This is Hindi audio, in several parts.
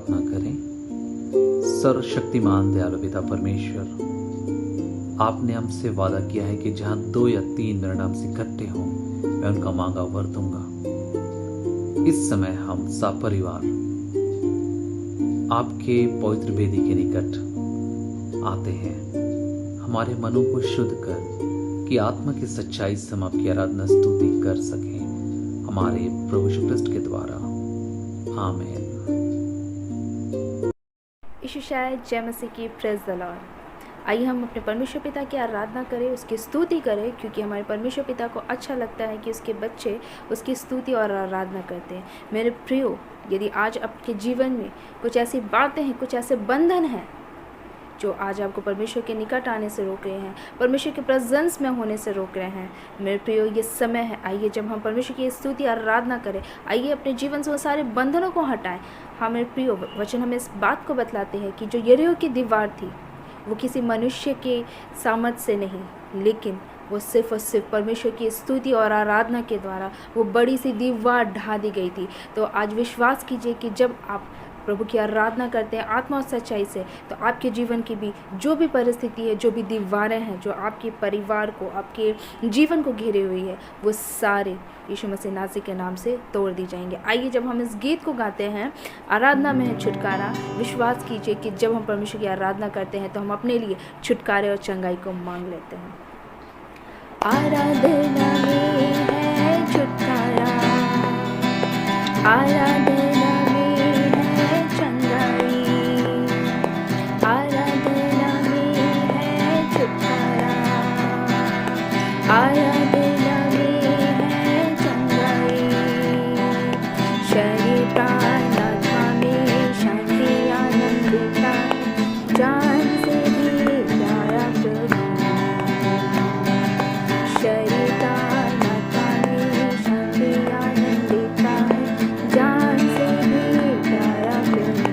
प्रार्थना करें। सर्वशक्तिमान दयालु पिता परमेश्वर, आपने हमसे वादा किया है कि जहां 2 या 3 मेरे नाम से इकट्ठे हों, मैं उनका मांगा वर दूंगा। इस समय हम सपरिवार आपके पवित्र वेदी के निकट आते हैं, हमारे मनों को शुद्ध कर कि आत्मा की सच्चाई से हम आपकी आराधना स्तुति कर सकें, हमारे प्रभु यीशु ख्रिस्ट के द्वारा। आमीन। यीशु शायद जय मसीह की प्रेज द लॉर्ड। आइए हम अपने परमेश्वर पिता की आराधना करें, उसकी स्तुति करें, क्योंकि हमारे परमेश्वर पिता को अच्छा लगता है कि उसके बच्चे उसकी स्तुति और आराधना करते हैं। मेरे प्रियो, यदि आज आपके जीवन में कुछ ऐसी बातें हैं, कुछ ऐसे बंधन हैं जो आज आपको परमेश्वर के निकट आने से रोक रहे हैं, परमेश्वर के प्रेजेंस में होने से रोक रहे हैं, मेरे प्रियो ये समय है, आइए जब हम परमेश्वर की स्तुति और आराधना करें, आइए अपने जीवन से वो सारे बंधनों को हटाएं। हाँ मेरे प्रियो, वचन हमें इस बात को बतलाते हैं कि जो यरीहो की दीवार थी वो किसी मनुष्य के सामर्थ से नहीं, लेकिन वो सिर्फ और सिर्फ परमेश्वर की स्तुति और आराधना के द्वारा वो बड़ी सी दीवार ढा दी गई थी। तो आज विश्वास कीजिए कि जब आप प्रभु की आराधना करते हैं आत्मा और सच्चाई से, तो आपके जीवन की भी जो भी परिस्थिति है, जो भी दीवारें हैं जो आपके परिवार को, आपके जीवन को घेरे हुई है, वो सारे यीशु मसीह नाज़ी के नाम से तोड़ दी जाएंगे। आइए जब हम इस गीत को गाते हैं, आराधना में है छुटकारा, विश्वास कीजिए कि जब हम परमेश्वर की आराधना करते हैं तो हम अपने लिए छुटकारे और चंगाई को मांग लेते हैं। आराधना में है छुटकारा, आराधना आराधना में है चंगाई, शरीर प्राण आत्मा में शांति आनंद का, जान से भी प्यारा प्रभु। शरीर प्राण आत्मा में शांति आनंद का, जान से भी प्यारा प्रभु।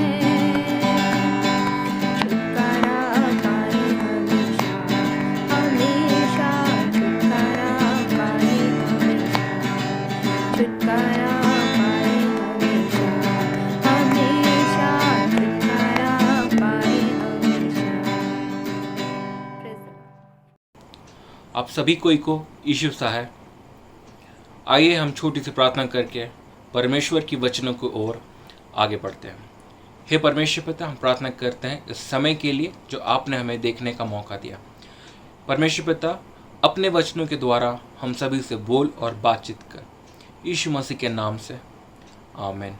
है। आप सभी कोई को यीशु सहाय। आइए हम छोटी सी प्रार्थना करके परमेश्वर की वचनों की ओर आगे बढ़ते हैं। हे परमेश्वर पिता, हम प्रार्थना करते हैं इस समय के लिए जो आपने हमें देखने का मौका दिया। परमेश्वर पिता, अपने वचनों के द्वारा हम सभी से बोल और बातचीत कर, यीशु मसीह के नाम से, आमीन।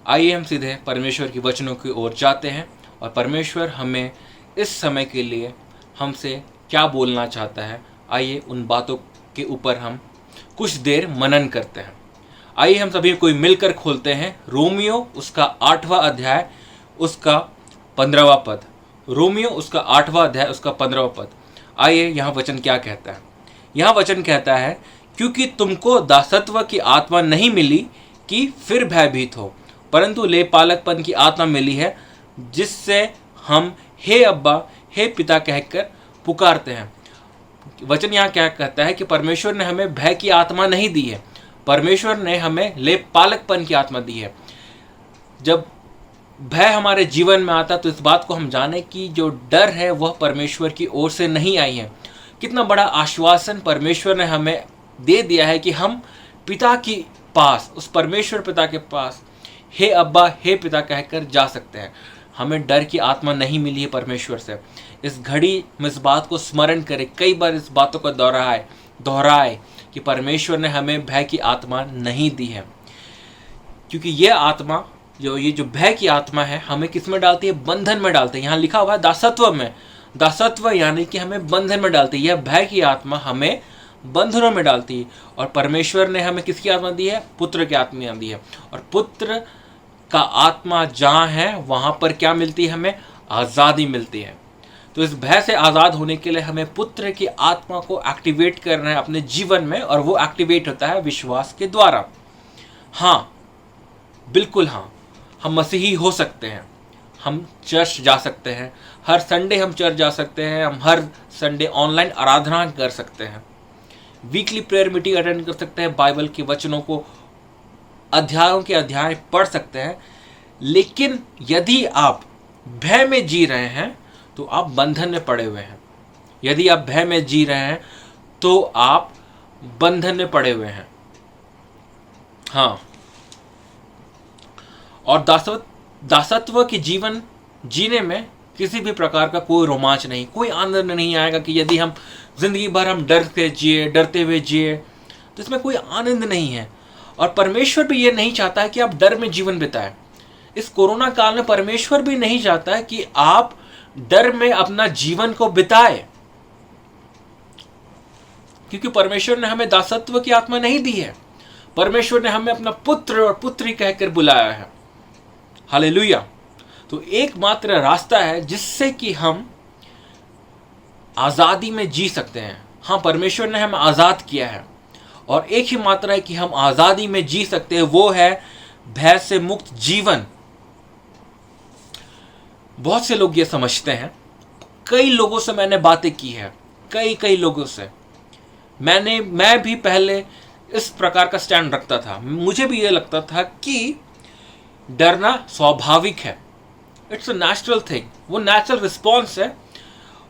आइए हम सीधे परमेश्वर की वचनों की ओर जाते हैं और परमेश्वर हमें इस समय के लिए हमसे क्या बोलना चाहता है, आइए उन बातों के ऊपर हम कुछ देर मनन करते हैं। आइए हम सभी कोई मिलकर खोलते हैं रोमियो उसका 8वां अध्याय उसका 15वां पद। रोमियो उसका 8वां अध्याय उसका 15वां पद। आइए यहाँ वचन क्या कहता है। यहाँ वचन कहता है, क्योंकि तुमको दासत्व की आत्मा नहीं मिली कि फिर भयभीत हो, परंतु लेपालकपन की आत्मा मिली है, जिससे हम हे अब्बा हे पिता कहकर पुकारते हैं। वचन यहाँ क्या कहता है कि परमेश्वर ने हमें भय की आत्मा नहीं दी है, परमेश्वर ने हमें लेपालकपन की आत्मा दी है। जब भय हमारे जीवन में आता तो इस बात को हम जाने कि जो डर है वह परमेश्वर की ओर से नहीं आई है। कितना बड़ा आश्वासन परमेश्वर ने हमें दे दिया है कि हम पिता की पास, उस परमेश्वर पिता के पास हे अब्बा हे पिता कहकर जा सकते हैं। हमें डर की आत्मा नहीं मिली है परमेश्वर से। इस घड़ी में इस बात को स्मरण करें, कई बार इस बातों को दोहराए कि परमेश्वर ने हमें भय की आत्मा नहीं दी है। क्योंकि ये आत्मा ये जो भय की आत्मा है हमें किस में डालती है? बंधन में डालती है। यहाँ लिखा हुआ है दासत्व में। दासत्व यानी कि हमें बंधन में डालती है। यह भय की आत्मा हमें बंधनों में डालती है। और परमेश्वर ने हमें किसकी आत्मा दी है? पुत्र की आत्मा दी है। और पुत्र का आत्मा जहाँ है वहाँ पर क्या मिलती है? हमें आज़ादी मिलती है। तो इस भय से आज़ाद होने के लिए हमें पुत्र की आत्मा को एक्टिवेट करना है अपने जीवन में, और वो एक्टिवेट होता है विश्वास के द्वारा। हाँ, बिल्कुल हाँ, हम मसीही हो सकते हैं। हम चर्च जा सकते हैं, हर संडे हम चर्च जा सकते हैं, हम हर संडे ऑनलाइन आराधना कर सकते हैं, वीकली प्रेयर मीटिंग अटेंड कर सकते हैं, बाइबल के वचनों को अध्यायों के अध्याय पढ़ सकते हैं। लेकिन यदि आप भय में जी रहे हैं तो आप बंधन में पड़े हुए हैं। यदि आप भय में जी रहे हैं तो आप बंधन में पड़े हुए हैं। हाँ, और दासत्व की जीवन जीने में किसी भी प्रकार का कोई रोमांच नहीं, कोई आनंद नहीं आएगा। कि यदि हम जिंदगी भर हम डरते हुए जिए तो इसमें कोई आनंद नहीं है। और परमेश्वर भी ये नहीं चाहता है कि आप डर में जीवन बिताएं। इस कोरोना काल में परमेश्वर भी नहीं चाहता है कि आप डर में अपना जीवन को बिताए, क्योंकि परमेश्वर ने हमें दासत्व की आत्मा नहीं दी है। परमेश्वर ने हमें अपना पुत्र और पुत्री कहकर बुलाया है। हालेलुया। तो एकमात्र रास्ता है जिससे कि हम आजादी में जी सकते हैं। हाँ, परमेश्वर ने हमें आजाद किया है, और एक ही मात्रा है कि हम आजादी में जी सकते हैं, वो है भय से मुक्त जीवन। बहुत से लोग ये समझते हैं, कई लोगों से मैंने बातें की है, कई लोगों से मैं भी पहले इस प्रकार का स्टैंड रखता था। मुझे भी ये लगता था कि डरना स्वाभाविक है, इट्स अ नेचुरल थिंग, वो नेचुरल रिस्पॉन्स है,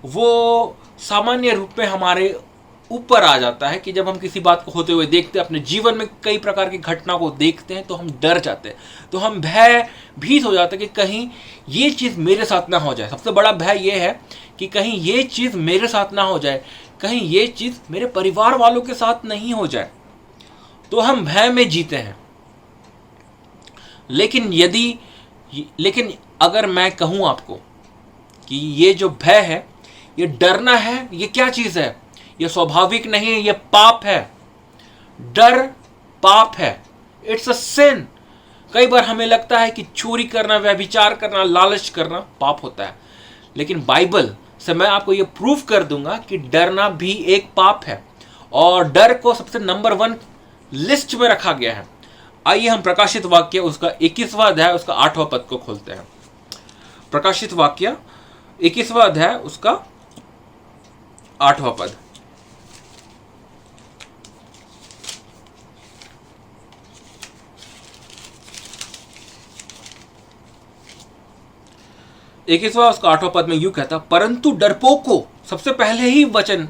वो सामान्य रूप में हमारे ऊपर आ जाता है कि जब हम किसी बात को होते हुए देखते हैं, अपने जीवन में कई प्रकार की घटना को देखते हैं तो हम डर जाते हैं, तो हम भयभीत हो जाते हैं कि कहीं ये चीज़ मेरे साथ ना हो जाए। सबसे बड़ा भय ये है कि कहीं ये चीज़ मेरे साथ ना हो जाए, कहीं ये चीज़ मेरे परिवार वालों के साथ नहीं हो जाए, तो हम भय में जीते हैं। लेकिन अगर मैं कहूँ आपको कि ये जो भय है, ये डरना है, ये क्या चीज़ है? ये स्वाभाविक नहीं है, ये पाप है। डर पाप है, इट्स अ सिन। कई बार हमें लगता है कि चोरी करना, व्यभिचार करना, लालच करना पाप होता है, लेकिन बाइबल से मैं आपको ये प्रूफ कर दूंगा कि डरना भी एक पाप है, और डर को सबसे नंबर 1 लिस्ट में रखा गया है। आइए हम प्रकाशित वाक्य उसका 21वां अध्याय उसका 8वां पद को खोलते हैं। प्रकाशित वाक्य 21वां अध्याय उसका 8वां पद। उसका 8वां पद में यूं कहता, परंतु डरपोक को, सबसे पहले ही वचन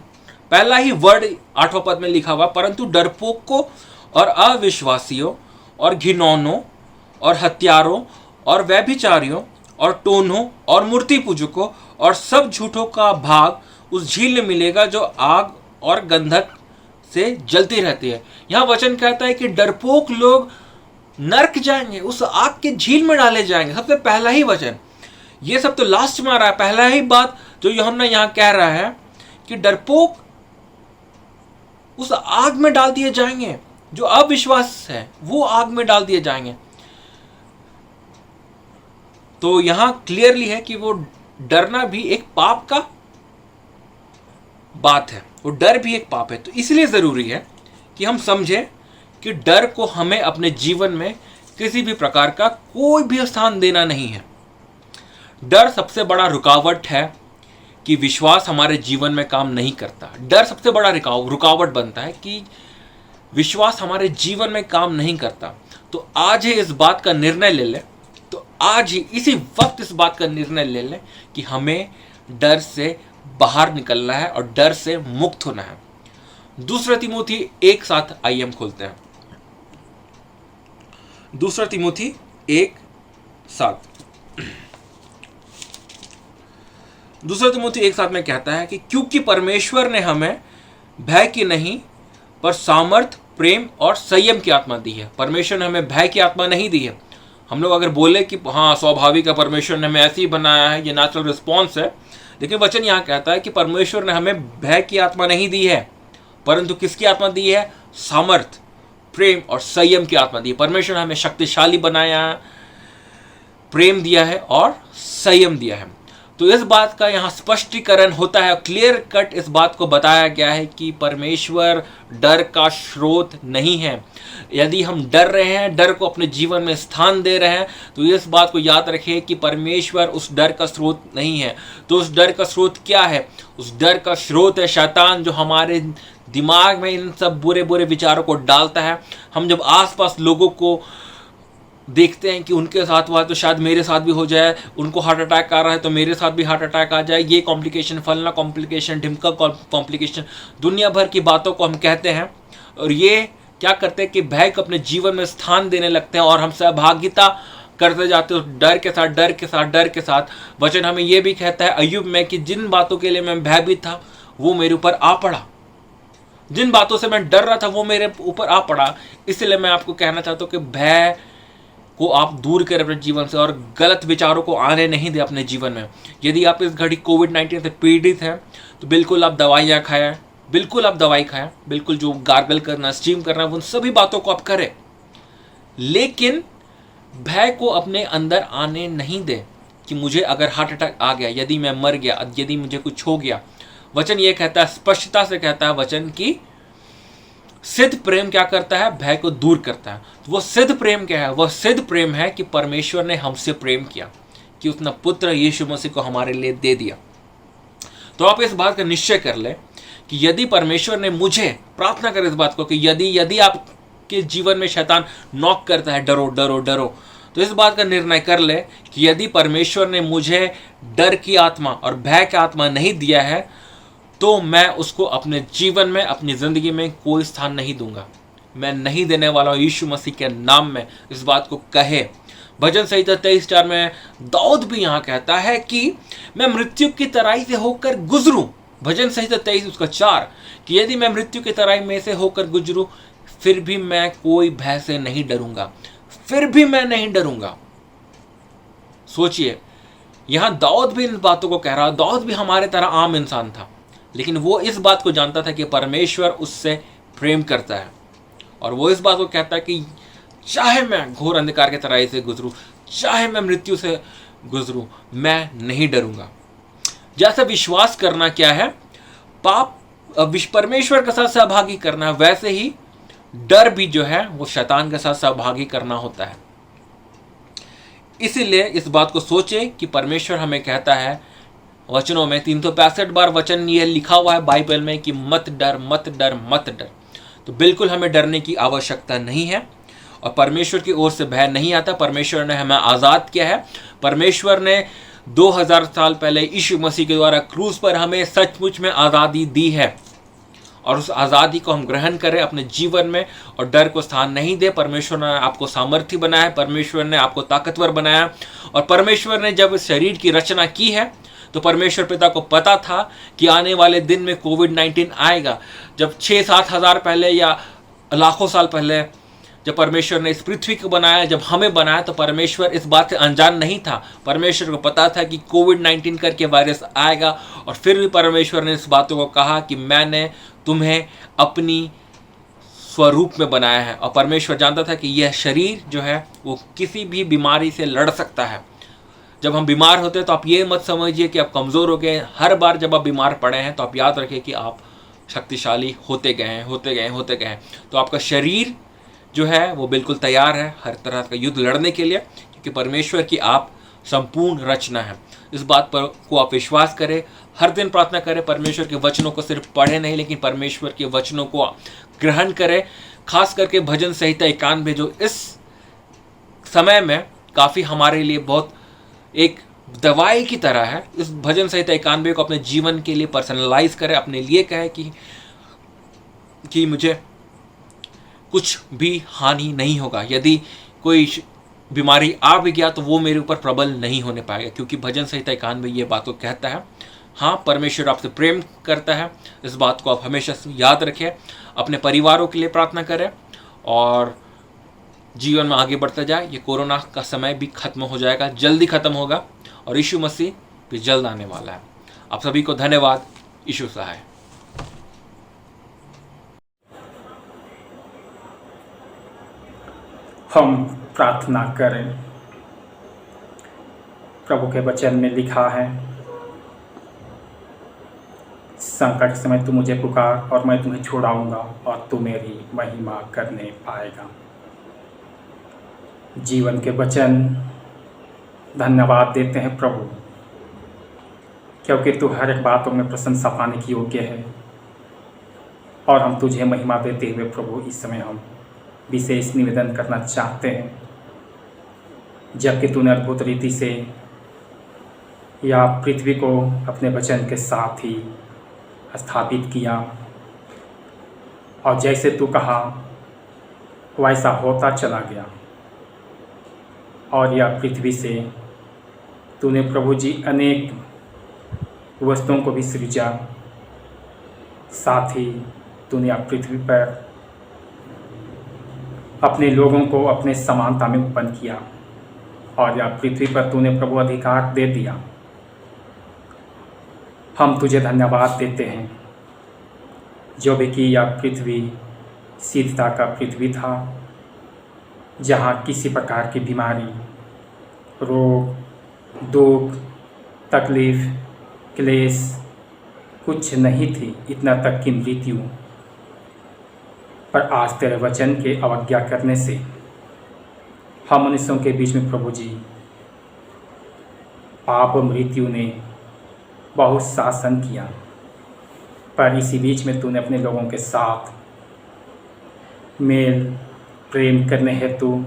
पहला ही वर्ड 8वां पद में लिखा हुआ, परंतु डरपोकों और अविश्वासियों और घिनौनों और हत्यारों और व्यभिचारियों और टोन्हों और मूर्ति पूजकों और सब झूठों का भाग उस झील में मिलेगा जो आग और गंधक से जलती रहती है। यहां वचन कहता है कि डरपोक लोग नरक जाएंगे, उस आग के झील में डाले जाएंगे। सबसे पहला ही वचन, ये सब तो लास्ट में आ रहा है। पहला ही बात जो यूहन्ना यहां कह रहा है कि डरपोक उस आग में डाल दिए जाएंगे, जो अविश्वास है वो आग में डाल दिए जाएंगे। तो यहां क्लियरली है कि वो डरना भी एक पाप का बात है, वो डर भी एक पाप है। तो इसलिए जरूरी है कि हम समझें कि डर को हमें अपने जीवन में किसी भी प्रकार का कोई भी स्थान देना नहीं है। डर सबसे बड़ा रुकावट है कि विश्वास हमारे जीवन में काम नहीं करता। डर सबसे बड़ा रुकावट बनता है कि विश्वास हमारे जीवन में काम नहीं करता। तो आज ही इस बात का निर्णय ले लें, तो आज ही इसी वक्त इस बात का निर्णय ले लें कि हमें डर से बाहर निकलना है और डर से मुक्त होना है। दूसरा तिमोथी 1:7 आइए हम खोलते हैं। दूसरा तिमोथी 1:7 दूसरा तिमोथी 1:7 में कहता है कि क्योंकि परमेश्वर ने हमें भय की नहीं पर सामर्थ, प्रेम और संयम की आत्मा दी है। परमेश्वर ने हमें भय की आत्मा नहीं दी है। हम लोग अगर बोले कि हाँ स्वाभाविक है, परमेश्वर ने हमें ऐसे ही बनाया है, ये नेचुरल रिस्पॉन्स है, लेकिन वचन यहाँ कहता है कि परमेश्वर ने हमें भय की आत्मा नहीं दी है, परंतु किसकी आत्मा दी है? सामर्थ, प्रेम और संयम की आत्मा दी है। परमेश्वर ने हमें शक्तिशाली बनाया, प्रेम दिया है और संयम दिया है। तो इस बात का यहाँ स्पष्टीकरण होता है, क्लियर कट इस बात को बताया गया है कि परमेश्वर डर का स्रोत नहीं है। यदि हम डर रहे हैं, डर को अपने जीवन में स्थान दे रहे हैं, तो इस बात को याद रखें कि परमेश्वर उस डर का स्रोत नहीं है। तो उस डर का स्रोत क्या है? उस डर का स्रोत है शैतान, जो हमारे दिमाग में इन सब बुरे बुरे विचारों को डालता है। हम जब आसपास लोगों को देखते हैं कि उनके साथ हुआ तो शायद मेरे साथ भी हो जाए, उनको हार्ट अटैक आ रहा है तो मेरे साथ भी हार्ट अटैक आ जाए, ये कॉम्प्लिकेशन, फलना कॉम्प्लिकेशन, ढिमका कॉम्प्लिकेशन, दुनिया भर की बातों को हम कहते हैं। और ये क्या करते हैं कि भय को अपने जीवन में स्थान देने लगते हैं और हम सहभागिता करते जाते हैं डर के साथ, डर के साथ, डर के साथ। वचन हमें ये भी कहता है अय्यूब में कि जिन बातों के लिए मैं भयभीत था वो मेरे ऊपर आ पड़ा, जिन बातों से मैं डर रहा था वो मेरे ऊपर आ पड़ा। इसलिए मैं आपको कहना चाहता हूँ कि भय को आप दूर करें अपने जीवन से और गलत विचारों को आने नहीं दें अपने जीवन में। यदि आप इस घड़ी कोविड-19 से पीड़ित हैं तो बिल्कुल आप दवाइयाँ खाएं, बिल्कुल आप दवाई खाएं, बिल्कुल जो गार्गल करना, स्टीम करना, उन सभी बातों को आप करें, लेकिन भय को अपने अंदर आने नहीं दें कि मुझे अगर हार्ट अटैक आ गया, यदि मैं मर गया, यदि मुझे कुछ हो गया। वचन ये कहता है, स्पष्टता से कहता है वचन की सिद्ध प्रेम क्या करता है? भय को दूर करता है। तो वो सिद्ध प्रेम क्या है? वह सिद्ध प्रेम है कि परमेश्वर ने हमसे प्रेम किया, कि उसने पुत्र यीशु मसीह को हमारे लिए दे दिया। तो आप इस बात का निश्चय कर लें कि यदि परमेश्वर ने मुझे, प्रार्थना करें इस बात को कि यदि आपके जीवन में शैतान नॉक करता है डरो डरो डरो, तो इस बात का निर्णय कर ले कि यदि परमेश्वर ने मुझे डर की आत्मा और भय की आत्मा नहीं दिया है तो मैं उसको अपने जीवन में, अपनी ज़िंदगी में कोई स्थान नहीं दूंगा। मैं नहीं देने वाला हूँ यीशु मसीह के नाम में। इस बात को कहे। भजन संहिता 23:4 में दाऊद भी यहाँ कहता है कि मैं मृत्यु की तराई से होकर गुजरूं। भजन संहिता 23:4 कि यदि मैं मृत्यु की तराई में से होकर गुजरूं फिर भी मैं कोई भय से नहीं डरूंगा, फिर भी मैं नहीं डरूंगा। सोचिए, यहाँ दाऊद भी इन बातों को कह रहा है। दाऊद भी हमारे तरह आम इंसान था, लेकिन वो इस बात को जानता था कि परमेश्वर उससे प्रेम करता है, और वो इस बात को कहता है कि चाहे मैं घोर अंधकार के तराई से गुजरूं, चाहे मैं मृत्यु से गुजरूं, मैं नहीं डरूंगा। जैसा विश्वास करना क्या है? पाप परमेश्वर के साथ सहभागी करना है, वैसे ही डर भी जो है वो शैतान के साथ सहभागी करना होता है। इसीलिए इस बात को सोचें कि परमेश्वर हमें कहता है वचनों में 365 बार वचन ये लिखा हुआ है बाइबल में कि मत डर, मत डर, मत डर। तो बिल्कुल हमें डरने की आवश्यकता नहीं है, और परमेश्वर की ओर से भय नहीं आता। परमेश्वर ने हमें आज़ाद किया है। परमेश्वर ने 2000 साल पहले यीशु मसीह के द्वारा क्रूस पर हमें सचमुच में आज़ादी दी है। और उस आज़ादी को हम ग्रहण करें अपने जीवन में और डर को स्थान नहीं दे। परमेश्वर ने आपको सामर्थ्य बनाया, परमेश्वर ने आपको ताकतवर बनाया और परमेश्वर ने जब इस शरीर की रचना की है तो परमेश्वर पिता को पता था कि आने वाले दिन में कोविड-19 आएगा। जब 6-7 हज़ार पहले या लाखों साल पहले जब परमेश्वर ने इस पृथ्वी को बनाया, जब हमें बनाया, तो परमेश्वर इस बात से अनजान नहीं था। परमेश्वर को पता था कि कोविड-19 करके वायरस आएगा और फिर भी परमेश्वर ने इस बातों को कहा कि मैंने तुम्हें अपनी स्वरूप में बनाया है। और परमेश्वर जानता था कि यह शरीर जो है वो किसी भी बीमारी से लड़ सकता है। जब हम बीमार होते हैं तो आप ये मत समझिए कि आप कमज़ोर हो गए। हर बार जब आप बीमार पड़े हैं तो आप याद रखिए कि आप शक्तिशाली होते गए हैं। तो आपका शरीर जो है वो बिल्कुल तैयार है हर तरह का युद्ध लड़ने के लिए, क्योंकि परमेश्वर की आप संपूर्ण रचना है। इस बात पर को आप विश्वास करें, हर दिन प्रार्थना करें, परमेश्वर के वचनों को सिर्फ पढ़ें नहीं लेकिन परमेश्वर के वचनों को ग्रहण करें। खास करके भजन संहिता 91 जो इस समय में काफ़ी हमारे लिए बहुत एक दवाई की तरह है। इस भजन संहिता 91 को अपने जीवन के लिए पर्सनलाइज करें, अपने लिए कहें कि मुझे कुछ भी हानि नहीं होगा। यदि कोई बीमारी आ भी गया तो वो मेरे ऊपर प्रबल नहीं होने पाएगा, क्योंकि भजन संहिता 91 ये बात को कहता है। हाँ, परमेश्वर आपसे प्रेम करता है, इस बात को आप हमेशा याद रखें। अपने परिवारों के लिए प्रार्थना करें और जीवन में आगे बढ़ता जाए। ये कोरोना का समय भी खत्म हो जाएगा, जल्दी खत्म होगा और यीशु मसीह भी जल्द आने वाला है। आप सभी को धन्यवाद। यीशु सहाय। हम प्रार्थना करें। प्रभु के वचन में लिखा है, संकट के समय तू मुझे पुकार और मैं तुम्हें छुड़ाऊंगा और तू मेरी महिमा करने पाएगा। जीवन के वचन धन्यवाद देते हैं प्रभु, क्योंकि तू हर एक बातों में प्रशंसा पाने की योग्य है और हम तुझे महिमा देते हुए प्रभु इस समय हम विशेष निवेदन करना चाहते हैं। जबकि तूने अद्भुत रीति से या पृथ्वी को अपने वचन के साथ ही स्थापित किया और जैसे तू कहा वैसा होता चला गया और यह पृथ्वी से तूने प्रभु जी अनेक वस्तुओं को भी सृजा। साथ ही तूने यह पृथ्वी पर अपने लोगों को अपने समानता में उत्पन्न किया और यह पृथ्वी पर तूने प्रभु अधिकार दे दिया। हम तुझे धन्यवाद देते हैं जो भी कि यह पृथ्वी सिद्धता का पृथ्वी था, जहाँ किसी प्रकार की बीमारी, रोग, दुख, तकलीफ, क्लेश कुछ नहीं थी, इतना तक कि मृत्यु। पर आज तेरे वचन के अवज्ञा करने से हम मनुष्यों के बीच में प्रभु जी पाप मृत्यु ने बहुत शासन किया, पर इसी बीच में तूने अपने लोगों के साथ मेल प्रेम करने हेतु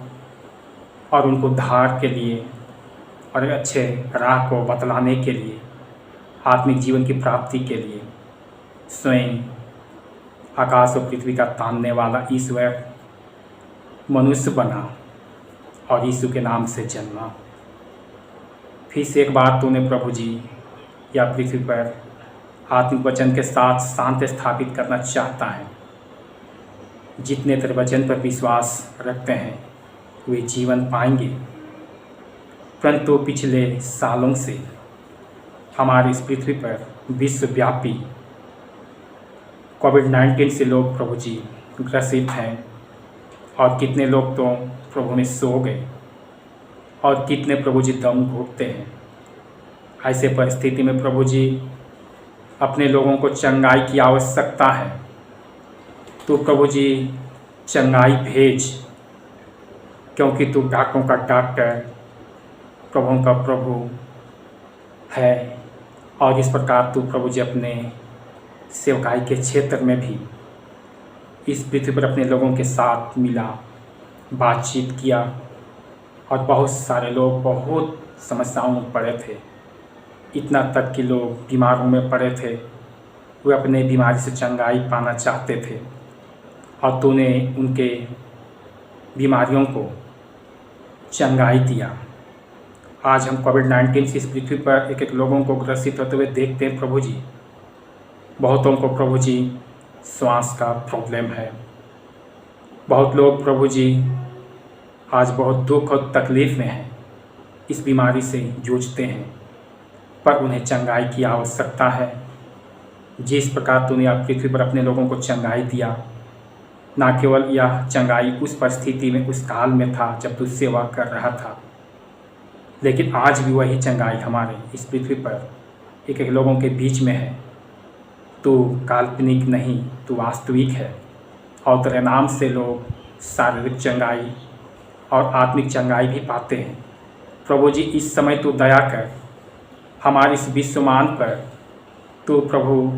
और उनको उद्धार के लिए और एक अच्छे राह को बतलाने के लिए, आत्मिक जीवन की प्राप्ति के लिए स्वयं आकाश और पृथ्वी का तानने वाला ईश्वर मनुष्य बना और यीशु के नाम से जन्मा। फिर से एक बार तूने प्रभु जी या पृथ्वी पर आत्मिक वचन के साथ शांति स्थापित करना चाहता है। जितने तेरे वचन पर विश्वास रखते हैं वे जीवन पाएंगे, परंतु पिछले सालों से हमारी इस पृथ्वी पर विश्वव्यापी कोविड-19 से लोग प्रभु जी ग्रसित हैं और कितने लोग तो प्रभु में सो गए और कितने प्रभु जी दम घुटते हैं। ऐसे परिस्थिति में प्रभु जी अपने लोगों को चंगाई की आवश्यकता है। तो प्रभु जी चंगाई भेज, क्योंकि तू डॉक्टरों का डॉक्टर, प्रभुओं का प्रभु है और इस प्रकार तू प्रभु जी अपने सेवकाई के क्षेत्र में भी इस पृथ्वी पर अपने लोगों के साथ मिला, बातचीत किया और बहुत सारे लोग बहुत समस्याओं में पड़े थे, इतना तक कि लोग बीमारों में पड़े थे, वे अपने बीमारी से चंगाई पाना चाहते थे और तूने उनके बीमारियों को चंगाई दिया। आज हम कोविड-19 से इस पृथ्वी पर एक एक लोगों को ग्रसित होते हुए देखते हैं प्रभु जी। बहुतों को प्रभु जी श्वास का प्रॉब्लम है। बहुत लोग प्रभु जी आज बहुत दुख और तकलीफ़ में हैं, इस बीमारी से जूझते हैं, पर उन्हें चंगाई की आवश्यकता है। जिस प्रकार तूने आप पृथ्वी पर अपने लोगों को चंगाई दिया, ना केवल यह चंगाई उस परिस्थिति में, उस काल में था जब तू सेवा कर रहा था, लेकिन आज भी वही चंगाई हमारे इस पृथ्वी पर एक एक लोगों के बीच में है। तू काल्पनिक नहीं, तू वास्तविक है और तेरे नाम से लोग शारीरिक चंगाई और आत्मिक चंगाई भी पाते हैं। प्रभु जी, इस समय तू दया कर, हमारे इस विश्वमान पर तू प्रभु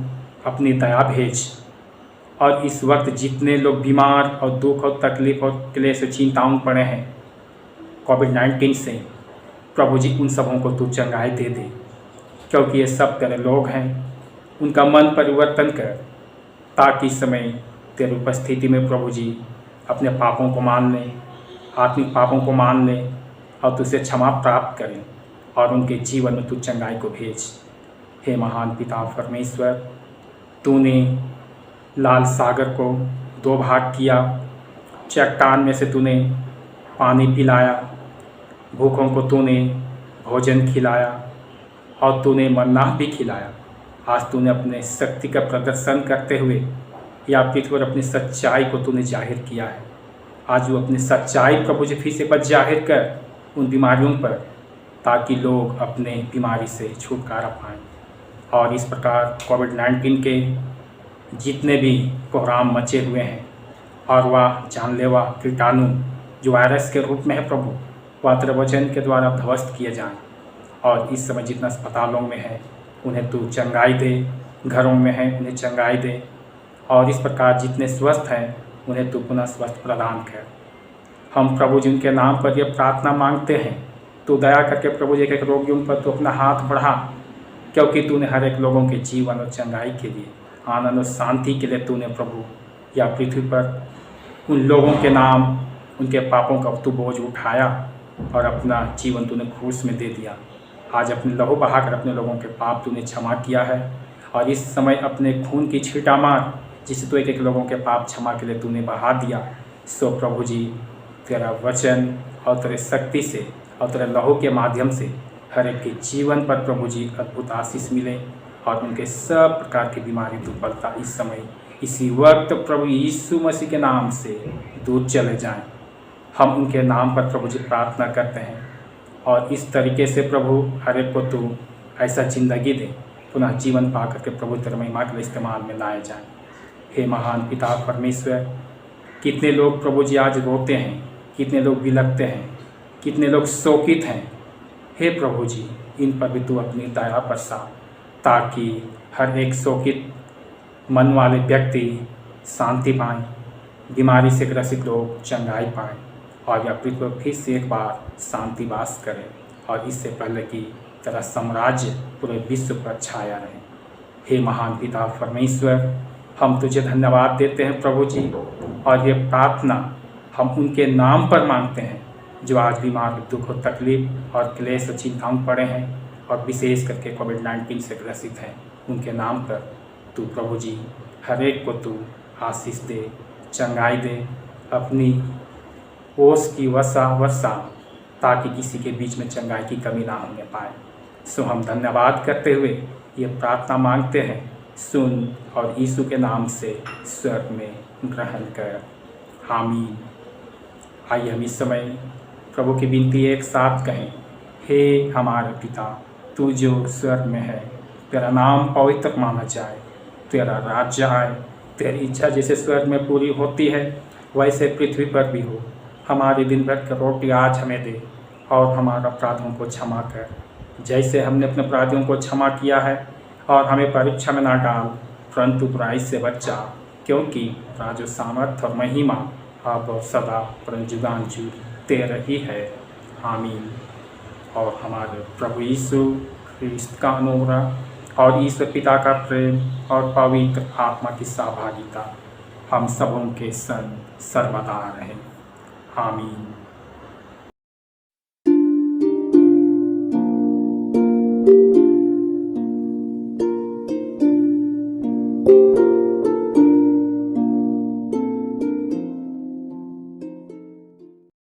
अपनी दया भेज। और इस वक्त जितने लोग बीमार और दुख और तकलीफ़ और क्लेश और चिंताओं में पड़े हैं कोविड-19 से, प्रभु जी उन सबों को तू चंगाई दे दे, क्योंकि ये सब तेरे लोग हैं। उनका मन परिवर्तन कर, ताकि इस समय तेरी उपस्थिति में प्रभु जी अपने पापों को मान लें, आत्मिक पापों को मान लें और तुझसे क्षमा प्राप्त करें और उनके जीवन में तू चंगाई को भेज। हे महान पिता परमेश्वर, तूने लाल सागर को 2 भाग किया, चट्टान में से तूने पानी पिलाया, भूखों को तूने भोजन खिलाया और तूने मन्ना भी खिलाया। आज तूने अपने शक्ति का प्रदर्शन करते हुए या पृथ्वी पर अपनी सच्चाई को तूने जाहिर किया है। आज वो अपनी सच्चाई प्रभु जी फिर से पर जाहिर कर उन बीमारियों पर, ताकि लोग अपने बीमारी से छुटकारा पाएँ। और इस प्रकार कोविड-19 के जितने भी कोहराम मचे हुए हैं और वह जानलेवा कीटाणु जो वायरस के रूप में है प्रभु, वह तेरे वचन के द्वारा ध्वस्त किए जाएं। और इस समय जितना अस्पतालों में है उन्हें तू चंगाई दे, घरों में है उन्हें चंगाई दे, और इस प्रकार जितने स्वस्थ हैं उन्हें तू पुनः स्वस्थ प्रदान कर। हम प्रभु जी उनके नाम पर यह प्रार्थना मांगते हैं। तू दया करके प्रभु जी एक रोगियों पर तू अपना हाथ बढ़ा, क्योंकि तूने हर एक लोगों के जीवन और चंगाई के लिए, आनंद और शांति के लिए तूने प्रभु या पृथ्वी पर उन लोगों के नाम, उनके पापों का तू बोझ उठाया और अपना जीवन तूने क्रूस में दे दिया। आज अपने लहू बहाकर अपने लोगों के पाप तूने क्षमा किया है और इस समय अपने खून की छींटा मार, जिससे तो एक एक लोगों के पाप क्षमा के लिए तूने बहा दिया। सो प्रभु जी, तेरा वचन और तेरे शक्ति से और तेरे लहू के माध्यम से हर एक के जीवन पर प्रभु जी अद्भुत आशीष मिले और उनके सब प्रकार की बीमारी दुर्बलता इस समय इसी वक्त प्रभु यीशु मसीह के नाम से दूर चले जाएं। हम उनके नाम पर प्रभु जी प्रार्थना करते हैं और इस तरीके से प्रभु हर एक को तू ऐसा ज़िंदगी दे, पुनः जीवन पा करके प्रभु तेरे महिमा के लिए इस्तेमाल में लाए जाएं। हे महान पिता परमेश्वर, कितने लोग प्रभु जी आज रोते हैं, कितने लोग बिलखते हैं, कितने लोग शोकित हैं। हे प्रभु जी, इन पर भी तू अपनी दया बरसा, ताकि हर एक शोकित मन वाले व्यक्ति शांति पाएँ, बीमारी से ग्रसित लोग चंगाई पाएँ और यह पृथ्वी पर फिर से एक बार शांति वास करे और इससे पहले कि तेरा साम्राज्य पूरे विश्व पर छाया रहे। हे महान पिता परमेश्वर, हम तुझे धन्यवाद देते हैं प्रभु जी, और ये प्रार्थना हम उनके नाम पर मांगते हैं जो आज बीमार, दुख और तकलीफ और क्लेश और चिंताओं में पड़े हैं और विशेष करके कोविड-19 से ग्रसित हैं। उनके नाम पर तू प्रभु जी हर एक को तू आशीष दे, चंगाई दे, अपनी ओस की वर्षा, ताकि किसी के बीच में चंगाई की कमी ना होने पाए। सो हम धन्यवाद करते हुए ये प्रार्थना मांगते हैं, सुन और यीशु के नाम से स्वर्ग में ग्रहण कर, आमीन। आइए हम इस समय प्रभु की विनती एक साथ कहें। हे हमारे पिता, तू जो स्वर्ग में है, तेरा नाम पवित्र माना जाए, तेरा राज्य आए, तेरी इच्छा जैसे स्वर्ग में पूरी होती है वैसे पृथ्वी पर भी हो। हमारी दिन भर की रोटी आज हमें दे और हमारे अपराधों को क्षमा कर, जैसे हमने अपने अपराधियों को क्षमा किया है, और हमें परीक्षा में ना डाल, परंतु बुराई से बचा, क्योंकि राजो सामर्थ और महिमा अब और सदा परमजुगांजू तेरा ही है, आमीन। और हमारे प्रभु यीशु ख्रिस्त का अनुग्रह और ईश्वर पिता का प्रेम और पवित्र आत्मा की सहभागिता हम सबों के संग सर्वदा रहे। आमीन।